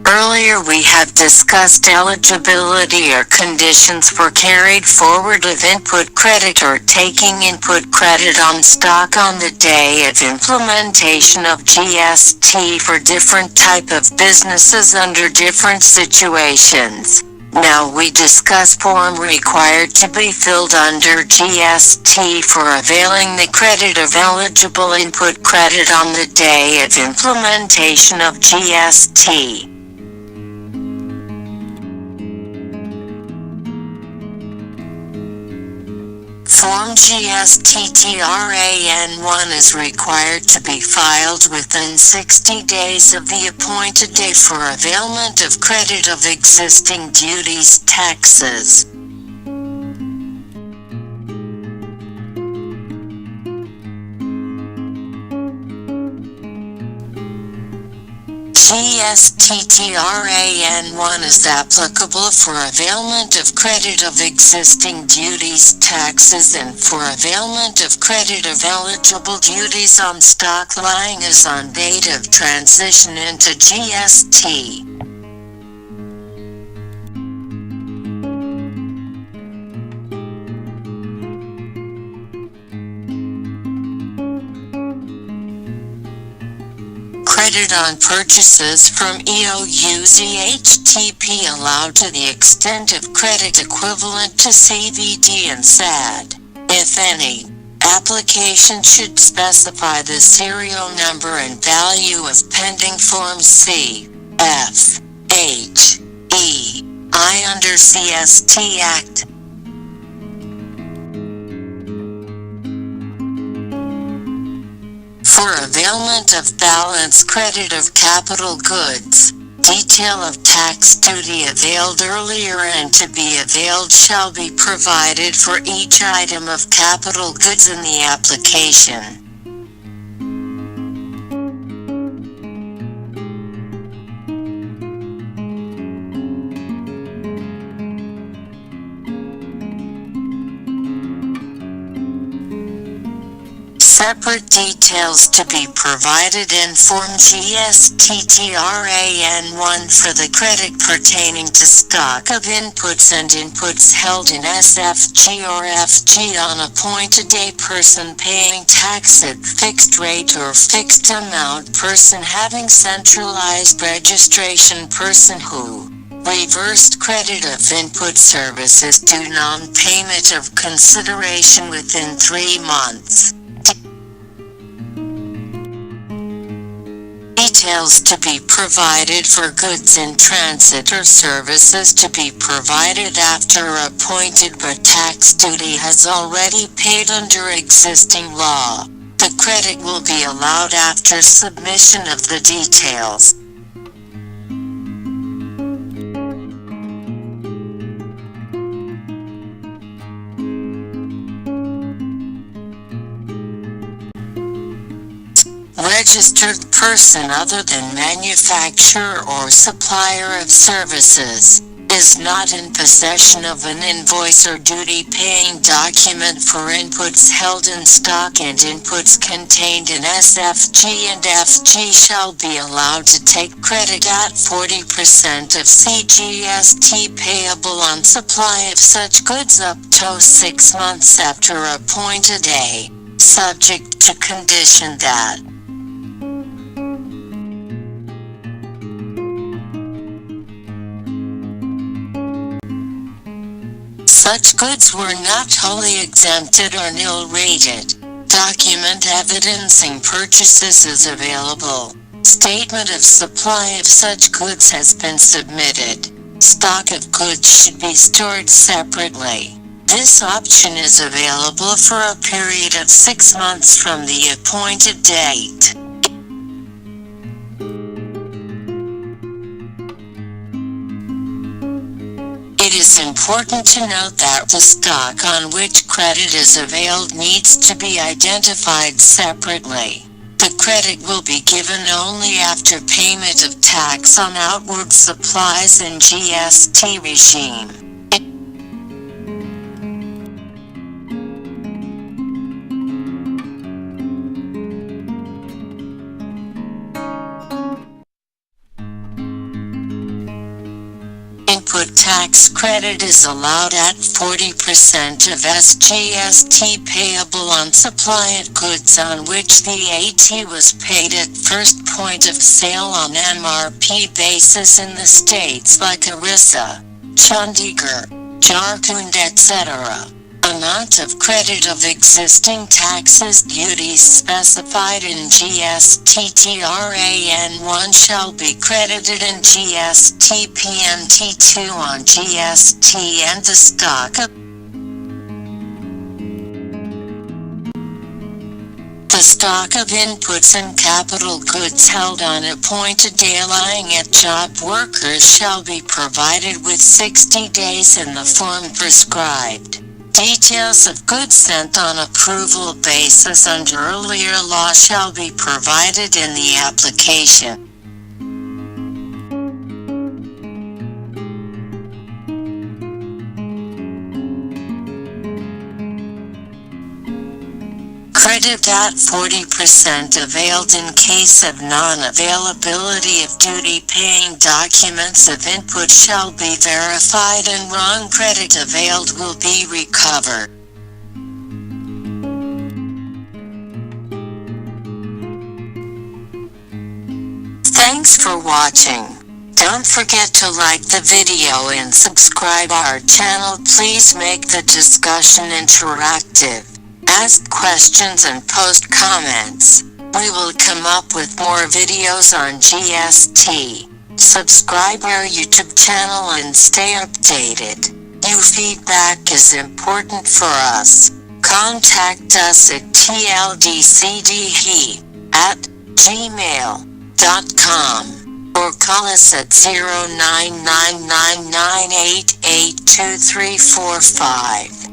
Earlier we have discussed eligibility or conditions for carried forward of input credit or taking input credit on stock on the day of implementation of GST for different type of businesses under different situations. Now we discuss form required to be filled under GST for availing the credit of eligible input credit on the day of implementation of GST. Form GSTTRAN1 is required to be filed within 60 days of the appointed date for availment of credit of existing duties taxes. GSTTRAN1 is applicable for availment of credit of existing duties taxes and for availment of credit of eligible duties on stock lying as on date of transition into GST. Credit on purchases from EOUZHTP allowed to the extent of credit equivalent to CVD and SAD, if any. Application should specify the serial number and value of pending Form C, F, H, E, I under CST Act. For availment of balance credit of capital goods, detail of tax duty availed earlier and to be availed shall be provided for each item of capital goods in the application. Separate details to be provided in Form GSTTRAN1 for the credit pertaining to stock of inputs and inputs held in SFG or FG on appointed date, person paying tax at fixed rate or fixed amount, person having centralized registration, person who reversed credit of input services due non-payment of consideration within 3 months. Details to be provided for goods in transit or services to be provided after appointed but tax duty has already paid under existing law. The credit will be allowed after submission of the details. Registered person other than manufacturer or supplier of services is not in possession of an invoice or duty-paying document for inputs held in stock and inputs contained in SFG and FG shall be allowed to take credit at 40% of CGST payable on supply of such goods up to 6 months after appointed date, subject to condition that such goods were not wholly exempted or nil rated. Document evidencing purchases is available. Statement of supply of such goods has been submitted. Stock of goods should be stored separately. This option is available for a period of 6 months from the appointed date. It is important to note that the stock on which credit is availed needs to be identified separately. The credit will be given only after payment of tax on outward supplies in GST regime. tax credit is allowed at 40% of SGST payable on supplied goods on which VAT was paid at first point of sale on MRP basis in the states like Orissa, Chandigarh, Jharkhand, etc. Amount of credit of existing taxes duties specified in GST-TRAN1 shall be credited in GST-PMT2 on GST and the stock of inputs and capital goods held on appointed day lying at job workers shall be provided with 60 days in the form prescribed. Details of goods sent on approval basis under earlier law shall be provided in the application. Credit at 40% availed in case of non-availability of duty-paying documents of input shall be verified and wrong credit availed will be recovered. Thanks for watching. Don't forget to like the video and subscribe our channel. Please make the discussion interactive. Ask questions and post comments. We will come up with more videos on GST. Subscribe our YouTube channel and stay updated. Your feedback is important for us. Contact us at tldcdhe@gmail.com or call us at 0999988235.